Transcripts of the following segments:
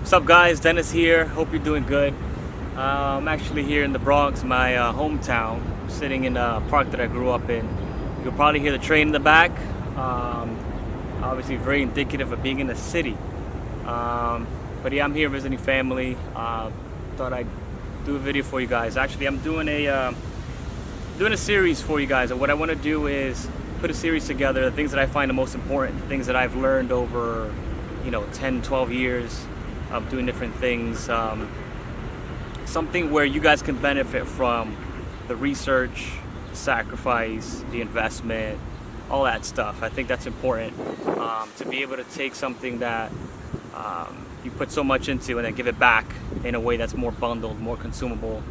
What's up, guys? Dennis here. Hope you're doing good. I'm actually here in the Bronx, my hometown, sitting in a park that I grew up in. You'll probably hear the train in the back. Obviously very indicative of being in the city. But yeah, I'm here visiting family. Thought I'd do a video for you guys. Actually, I'm doing a series for you guys. And what I want to do is put a series together, the things that I find the most important, the things that I've learned over 10, 12 years of doing different things. Something where you guys can benefit from the research, the sacrifice, the investment, all that stuff. I think that's important, to be able to take something that you put so much into and then give it back in a way that's more bundled, more consumable,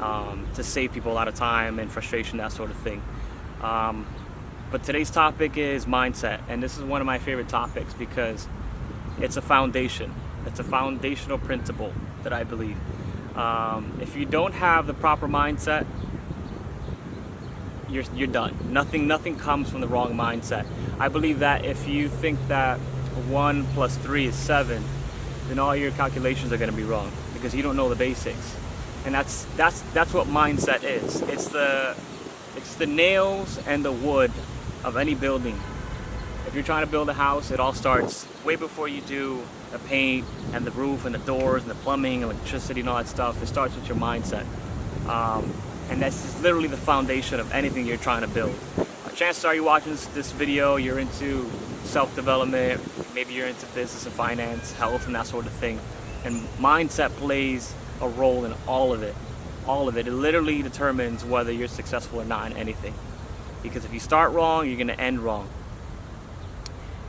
to save people a lot of time and frustration, that sort of thing. But today's topic is mindset, and this is one of my favorite topics because it's a foundation. It's a foundational principle that I believe. If you don't have the proper mindset, you're done. Nothing comes from the wrong mindset. I believe that if you think that 1 + 3 is 7, then all your calculations are going to be wrong because you don't know the basics. And that's what mindset is. It's the nails and the wood of any building. If you're trying to build a house, it all starts way before you do the paint and the roof and the doors and the plumbing, electricity and all that stuff. It starts with your mindset. And that's just literally the foundation of anything you're trying to build. Chances are you're watching this video, you're into self-development, maybe you're into business and finance, health and that sort of thing. And mindset plays a role in all of it. All of it. It literally determines whether you're successful or not in anything. Because if you start wrong, you're going to end wrong.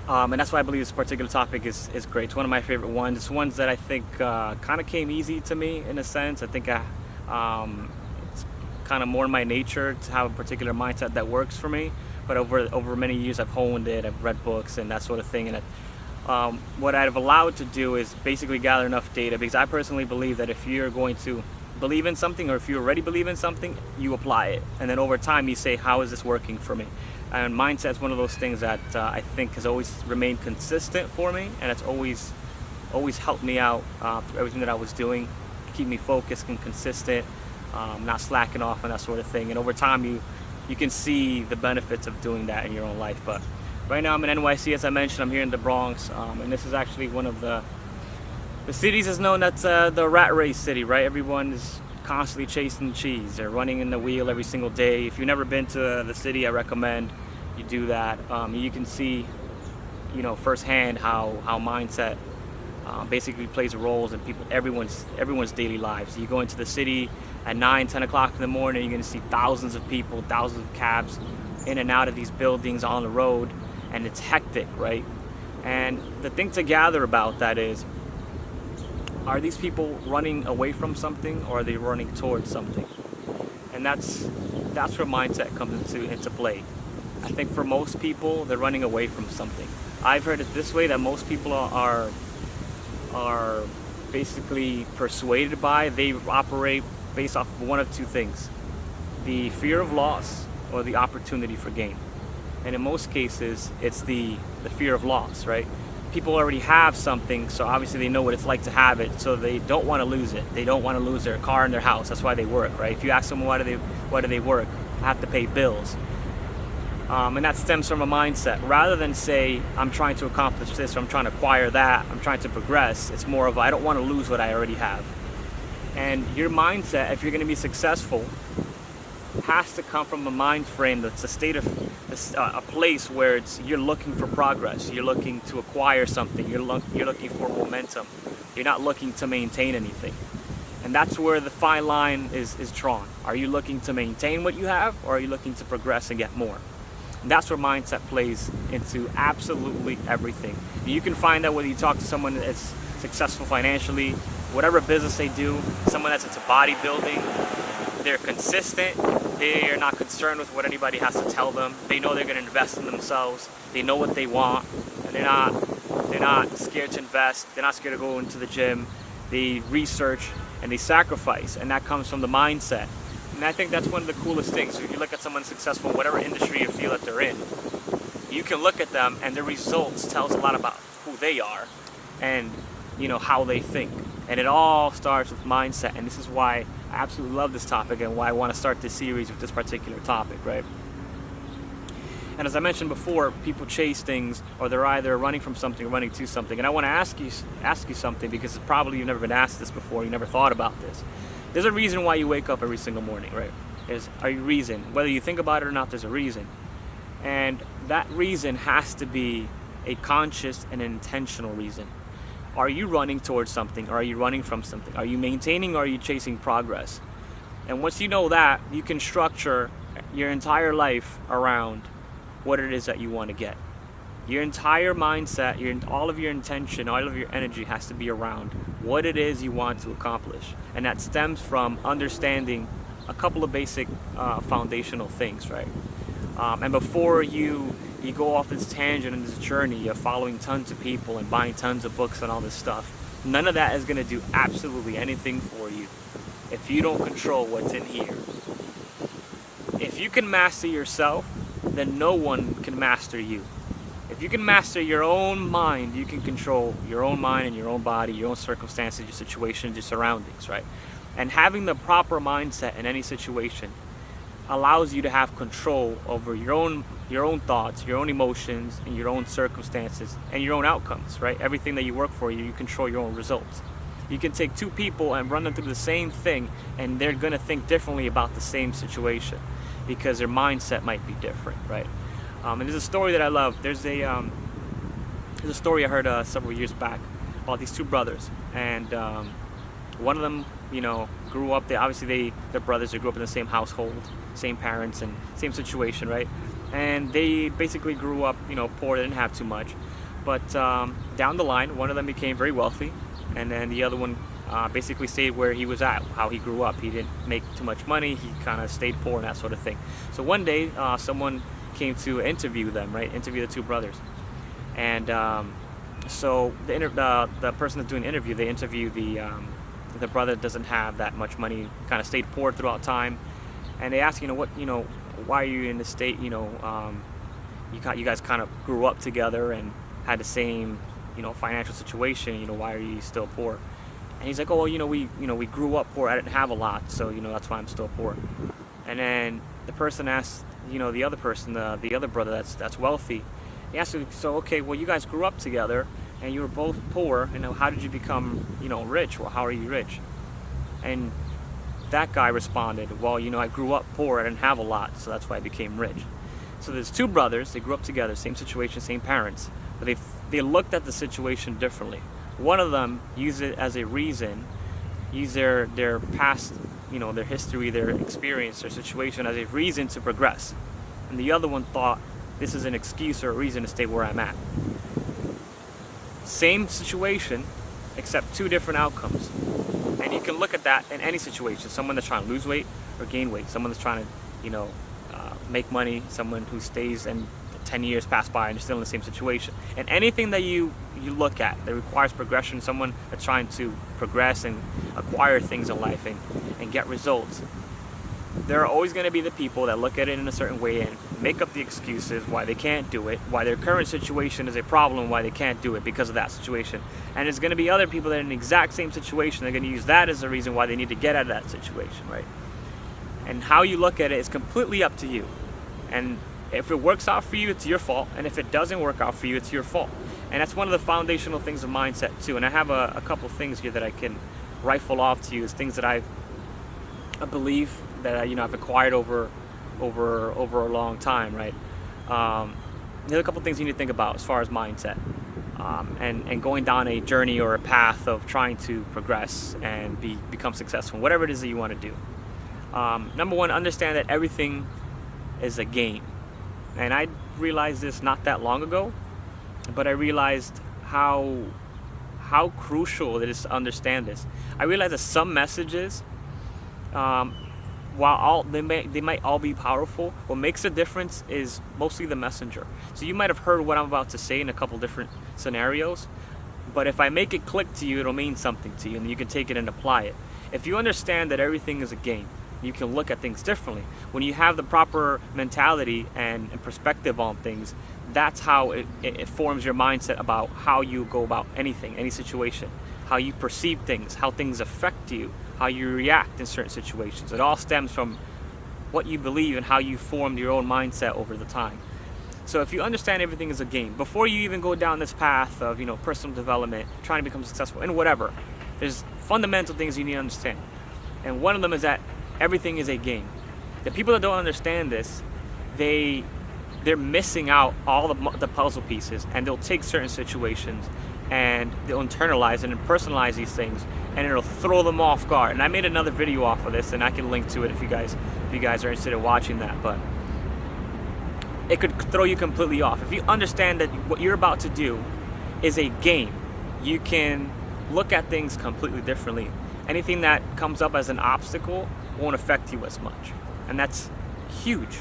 And that's why I believe this particular topic is great. It's one of my favorite ones. It's ones that I think kind of came easy to me in a sense. I think it's kind of more in my nature to have a particular mindset that works for me. But over many years, I've honed it. I've read books and that sort of thing. And what I've allowed to do is basically gather enough data, because I personally believe that if you're going to believe in something, or if you already believe in something, you apply it. And then over time, you say, how is this working for me? And mindset is one of those things that I think has always remained consistent for me, and it's always helped me out through everything that I was doing, keep me focused and consistent, not slacking off and that sort of thing. And over time, you can see the benefits of doing that in your own life. But right now, I'm in NYC, as I mentioned. I'm here in the Bronx, and this is actually one of the cities is known as the rat race city, right? Everyone is constantly chasing cheese. They're running in the wheel every single day. If you've never been to the city, I recommend you do that. You can see, firsthand how mindset basically plays roles in everyone's daily lives. You go into the city at 9, 10 o'clock in the morning, you're going to see thousands of people, thousands of cabs in and out of these buildings on the road, and it's hectic, right? And the thing to gather about that is, are these people running away from something, or are they running towards something? And that's where mindset comes into play. I think for most people, they're running away from something. I've heard it this way, that most people are basically persuaded by, they operate based off of one of two things: the fear of loss or the opportunity for gain. And in most cases, it's the fear of loss, right? People already have something, so obviously they know what it's like to have it, so they don't want to lose it. They don't want to lose their car and their house. That's why they work, right? If you ask them why do they work, I have to pay bills. And that stems from a mindset. Rather than say, I'm trying to accomplish this, or I'm trying to acquire that, I'm trying to progress, it's more of, I don't want to lose what I already have. And your mindset, if you're going to be successful, has to come from a mind frame that's a state of a place where you're looking for progress, you're looking to acquire something, you're looking for momentum, you're not looking to maintain anything. And that's where the fine line is drawn. Are you looking to maintain what you have, or are you looking to progress and get more? And that's where mindset plays into absolutely everything. You can find that whether you talk to someone that's successful financially, whatever business they do, someone that's into bodybuilding, they're consistent. They are not concerned with what anybody has to tell them. They know they're going to invest in themselves. They know what they want, and they're not scared to invest. They're not scared to go into the gym. They research and they sacrifice, and that comes from the mindset. And I think that's one of the coolest things. If you look at someone successful in whatever industry you feel that they're in, you can look at them and their results tells a lot about who they are. And how they think. And it all starts with mindset. And this is why I absolutely love this topic and why I want to start this series with this particular topic, right? And as I mentioned before, people chase things, or they're either running from something or running to something. And I want to ask you something, because probably you've never been asked this before, you never thought about this. There's a reason why you wake up every single morning, right? There's a reason. Whether you think about it or not, there's a reason. And that reason has to be a conscious and intentional reason. Are you running towards something, or are you running from something? Are you maintaining, or are you chasing progress? And once you know that, you can structure your entire life around what it is that you want to get. Your entire mindset, all of your intention, all of your energy has to be around what it is you want to accomplish. And that stems from understanding a couple of basic foundational things, right? And before you go off this tangent and this journey of following tons of people and buying tons of books and all this stuff, none of that is going to do absolutely anything for you if you don't control what's in here. If you can master yourself, then no one can master you. If you can master your own mind, you can control your own mind and your own body, your own circumstances, your situation, your surroundings, right? And having the proper mindset in any situation allows you to have control over your own thoughts, your own emotions, and your own circumstances, and your own outcomes, right? Everything that you work for, you control your own results. You can take two people and run them through the same thing, and they're going to think differently about the same situation because their mindset might be different, right? And there's a story that I love. There's a story I heard several years back about these two brothers, and one of them, grew up. They're brothers. They grew up in the same household, same parents, and same situation, right? And they basically grew up, poor. They didn't have too much, but down the line, one of them became very wealthy, and then the other one basically stayed where he was at, how he grew up. He didn't make too much money. He kind of stayed poor and that sort of thing. So one day, someone came to interview them, right? Interview the two brothers, and so the person that's doing the interview, they interview the brother that doesn't have that much money, kind of stayed poor throughout time, and they ask, why are you in this state? You guys kind of grew up together and had the same, financial situation. Why are you still poor? And he's like, oh, well, we grew up poor. I didn't have a lot, so that's why I'm still poor. And then the person asked, the other person, the other brother that's wealthy, he asked him, so okay, well, you guys grew up together and you were both poor, how did you become, rich? Well, how are you rich? And that guy responded, well, I grew up poor, I didn't have a lot, so that's why I became rich. So there's two brothers, they grew up together, same situation, same parents, but they looked at the situation differently. One of them used it as a reason, used their past, their history, their experience, their situation as a reason to progress. And the other one thought, this is an excuse or a reason to stay where I'm at. Same situation, except two different outcomes. And you can look at that in any situation. Someone that's trying to lose weight or gain weight. Someone that's trying to, make money. Someone who stays and 10 years pass by and you're still in the same situation. And anything that you look at that requires progression, someone that's trying to progress and acquire things in life and get results, there are always going to be the people that look at it in a certain way and make up the excuses why they can't do it, why their current situation is a problem, why they can't do it because of that situation. And there's going to be other people that are in the exact same situation. They're going to use that as a reason why they need to get out of that situation, right? And how you look at it is completely up to you. And if it works out for you, it's your fault. And if it doesn't work out for you, it's your fault. And that's one of the foundational things of mindset too. And I have a couple things here that I can rifle off to you as things that I believe that I've acquired over a long time, right? There's a couple things you need to think about as far as mindset, and going down a journey or a path of trying to progress and become successful, whatever it is that you want to do. Number one, understand that everything is a game. And I realized this not that long ago, but I realized how crucial it is to understand this. I realized that some messages, while they might all be powerful, what makes a difference is mostly the messenger. So you might have heard what I'm about to say in a couple different scenarios, but if I make it click to you, it'll mean something to you, and you can take it and apply it. If you understand that everything is a game, you can look at things differently. When you have the proper mentality and perspective on things, that's how it forms your mindset about how you go about anything, any situation. how you perceive things, how things affect you, how you react in certain situations. It all stems from what you believe and how you formed your own mindset over the time. So if you understand everything is a game, before you even go down this path of, personal development, trying to become successful and whatever, there's fundamental things you need to understand. And one of them is that everything is a game. The people that don't understand this, they're missing out all the puzzle pieces, and they'll take certain situations and they'll internalize and personalize these things, and it'll throw them off guard. And I made another video off of this, and I can link to it if you guys are interested in watching that. But it could throw you completely off. If you understand that what you're about to do is a game, you can look at things completely differently. Anything that comes up as an obstacle won't affect you as much. And that's huge,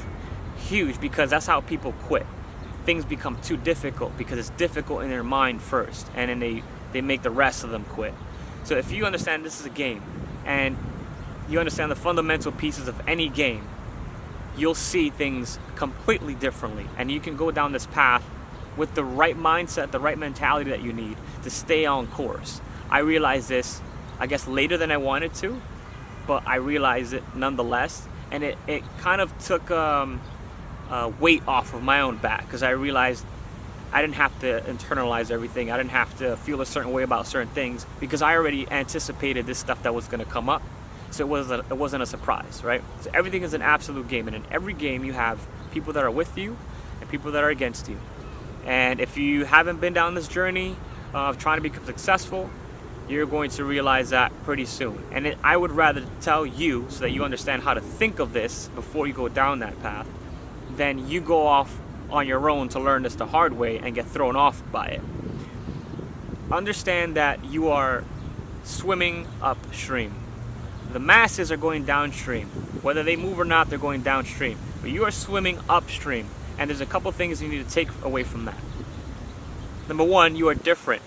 because that's how people quit. Things become too difficult because it's difficult in their mind first, and then they make the rest of them quit. So if you understand this is a game, and you understand the fundamental pieces of any game, you'll see things completely differently, and you can go down this path with the right mindset, the right mentality that you need to stay on course. I realized this, I guess, later than I wanted to, but I realized it nonetheless, and it kind of took weight off of my own back, because I realized I didn't have to internalize everything. I didn't have to feel a certain way about certain things, because I already anticipated this stuff that was going to come up. So it wasn't a surprise, right? So everything is an absolute game, and in every game you have people that are with you and people that are against you. And if you haven't been down this journey of trying to become successful, you're going to realize that pretty soon. And I would rather tell you, so that you understand how to think of this before you go down that path, than you go off on your own to learn this the hard way and get thrown off by it. Understand that you are swimming upstream. The masses are going downstream. Whether they move or not, they're going downstream. But you are swimming upstream. And there's a couple things you need to take away from that. Number one, you are different.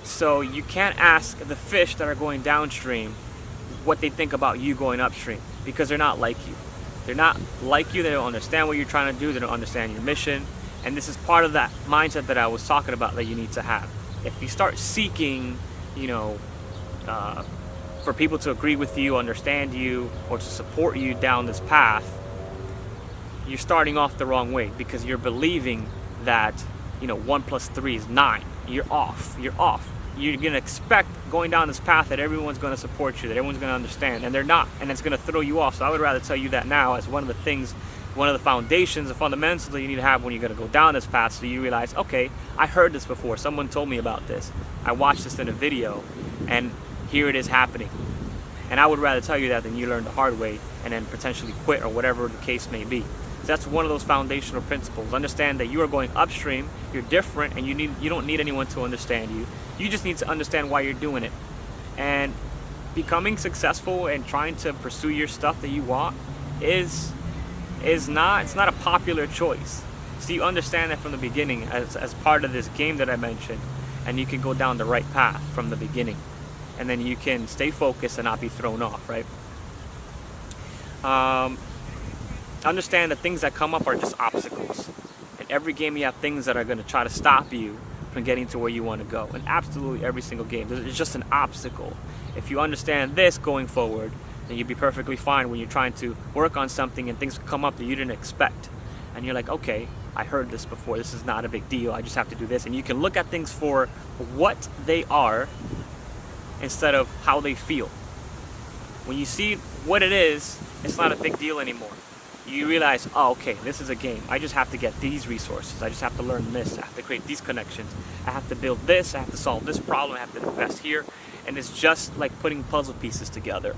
So you can't ask the fish that are going downstream what they think about you going upstream, because they're not like you. They're not like you. They don't understand what you're trying to do. They don't understand your mission. And this is part of that mindset that I was talking about that you need to have. If you start seeking, for people to agree with you, understand you, or to support you down this path, you're starting off the wrong way, because you're believing that 1 + 3 is 9. You're off. You're going to expect going down this path that everyone's going to support you, that everyone's going to understand, and they're not, and it's going to throw you off. So I would rather tell you that now as one of the foundations, the fundamentals that you need to have when you're going to go down this path, so you realize, okay, I heard this before, someone told me about this, I watched this in a video, and here it is happening. And I would rather tell you that than you learn the hard way and then potentially quit, or whatever the case may be. So that's one of those foundational principles. Understand that you are going upstream, you're different, and you don't need anyone to understand you. You just need to understand why you're doing it. And becoming successful and trying to pursue your stuff that you want it's not a popular choice. So you understand that from the beginning as part of this game that I mentioned, and you can go down the right path from the beginning. And then you can stay focused and not be thrown off, right? Understand that things that come up are just obstacles. In every game you have things that are going to try to stop you from getting to where you want to go. In absolutely every single game, it's just an obstacle. If you understand this going forward, then you'll be perfectly fine when you're trying to work on something and things come up that you didn't expect. And you're like, okay, I heard this before, this is not a big deal, I just have to do this. And you can look at things for what they are instead of how they feel. When you see what it is, it's not a big deal anymore. You realize, oh, okay, this is a game. I just have to get these resources. I just have to learn this. I have to create these connections. I have to build this. I have to solve this problem. I have to invest here. And it's just like putting puzzle pieces together,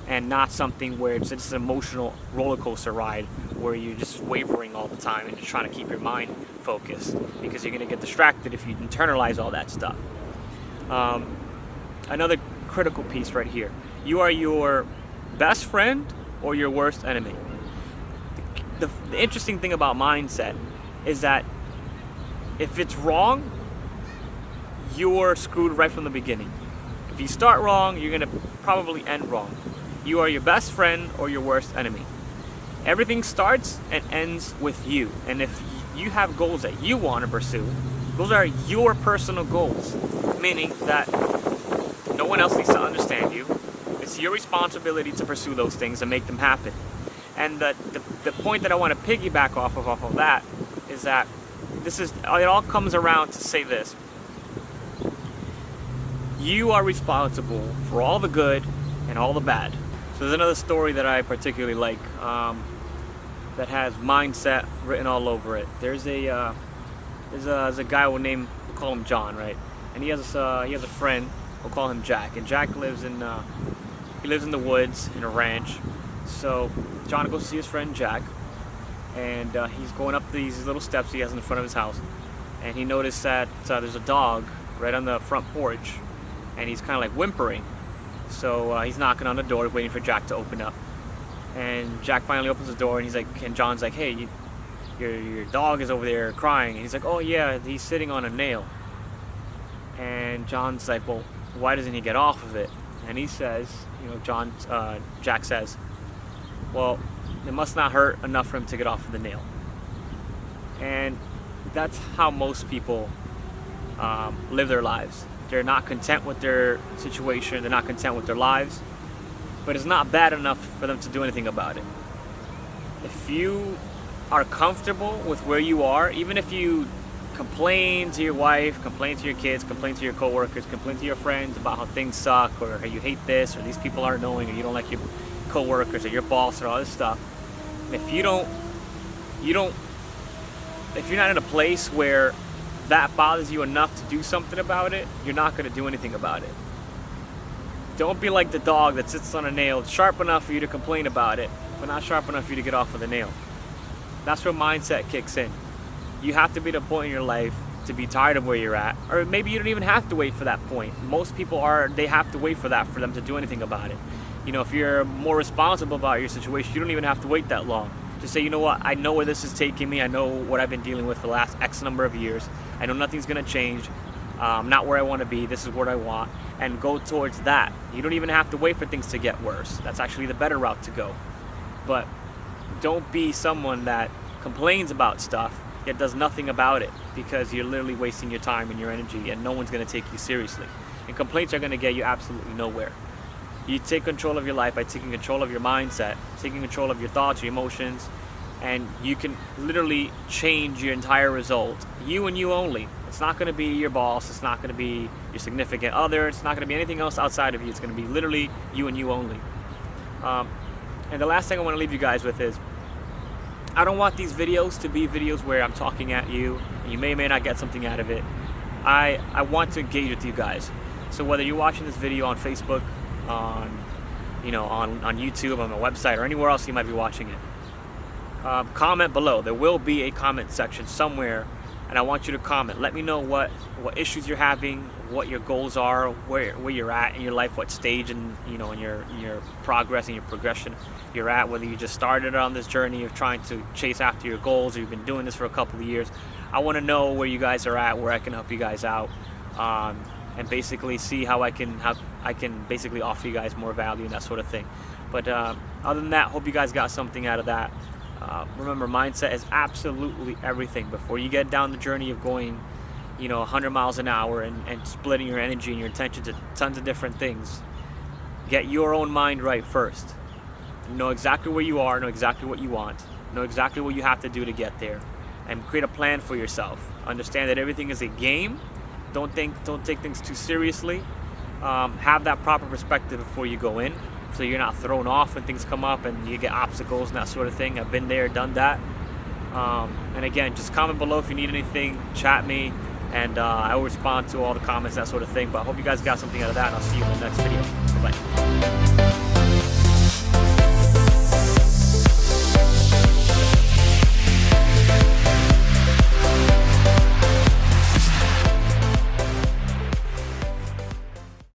and not something where it's just an emotional roller coaster ride where you're just wavering all the time and just trying to keep your mind focused, because you're going to get distracted if you internalize all that stuff. Another critical piece right here. You are your best friend or your worst enemy. The interesting thing about mindset is that if it's wrong, you're screwed right from the beginning. If you start wrong, you're going to probably end wrong. You are your best friend or your worst enemy. Everything starts and ends with you. And if you have goals that you want to pursue, those are your personal goals, meaning that no No one else needs to understand you. It's your responsibility to pursue those things and make them happen. And the point that I want to piggyback off of that is that it all comes around to say this. You are responsible for all the good and all the bad. So there's another story that I particularly like that has mindset written all over it. There's a guy we'll call him John, right? And he has a friend. We'll call him Jack. And Jack lives in the woods in a ranch. So John goes to see his friend Jack, and he's going up these little steps he has in front of his house, and he noticed that there's a dog right on the front porch, and he's kind of like whimpering. So he's knocking on the door, waiting for Jack to open up. And Jack finally opens the door, and John's like, "Hey, your dog is over there crying." And he's like, "Oh yeah, he's sitting on a nail." And John's like, "Well, why doesn't he get off of it?" And he says, Jack says, "Well, it must not hurt enough for him to get off of the nail." And that's how most people live their lives. They're not content with their situation, they're not content with their lives, but it's not bad enough for them to do anything about it. If you are comfortable with where you are, even if you complain to your wife, complain to your kids, complain to your coworkers, complain to your friends about how things suck, or how you hate this, or these people aren't knowing, or you don't like your coworkers or your boss or all this stuff. If you're not in a place where that bothers you enough to do something about it, you're not going to do anything about it. Don't be like the dog that sits on a nail. It's sharp enough for you to complain about it, but not sharp enough for you to get off of the nail. That's where mindset kicks in. You have to be at a point in your life to be tired of where you're at, or maybe you don't even have to wait for that point. Most people they have to wait for that for them to do anything about it. If you're more responsible about your situation, you don't even have to wait that long. Just say, you know what, I know where this is taking me. I know what I've been dealing with for the last X number of years. I know nothing's going to change. I'm not where I want to be. This is what I want. And go towards that. You don't even have to wait for things to get worse. That's actually the better route to go. But don't be someone that complains about stuff yet does nothing about it, because you're literally wasting your time and your energy, and no one's going to take you seriously. And complaints are going to get you absolutely nowhere. You take control of your life by taking control of your mindset, taking control of your thoughts, your emotions, and you can literally change your entire result. You and you only. It's not going to be your boss. It's not going to be your significant other. It's not going to be anything else outside of you. It's going to be literally you and you only. And the last thing I want to leave you guys with is, I don't want these videos to be videos where I'm talking at you and you may or may not get something out of it. I want to engage with you guys. So whether you're watching this video on Facebook, on YouTube, on my website, or anywhere else you might be watching it, comment below. There will be a comment section somewhere, and I want you to comment. Let me know what issues you're having, what your goals are, where you're at in your life, what stage in your progress and your progression you're at, whether you just started on this journey of trying to chase after your goals, or you've been doing this for a couple of years. I want to know where you guys are at, where I can help you guys out, and basically see how I can basically offer you guys more value and that sort of thing. But other than that, hope you guys got something out of that. Remember, mindset is absolutely everything. Before you get down the journey of going 100 miles an hour and splitting your energy and your attention to tons of different things, get your own mind right first. Know exactly where you are, know exactly what you want, know exactly what you have to do to get there, and create a plan for yourself. Understand that everything is a game. Don't take things too seriously. Have that proper perspective before you go in, so you're not thrown off when things come up and you get obstacles and that sort of thing. I've been there, done that. And again, just comment below if you need anything, chat me, and I will respond to all the comments, that sort of thing. But I hope you guys got something out of that, and I'll see you in the next video. Bye-bye.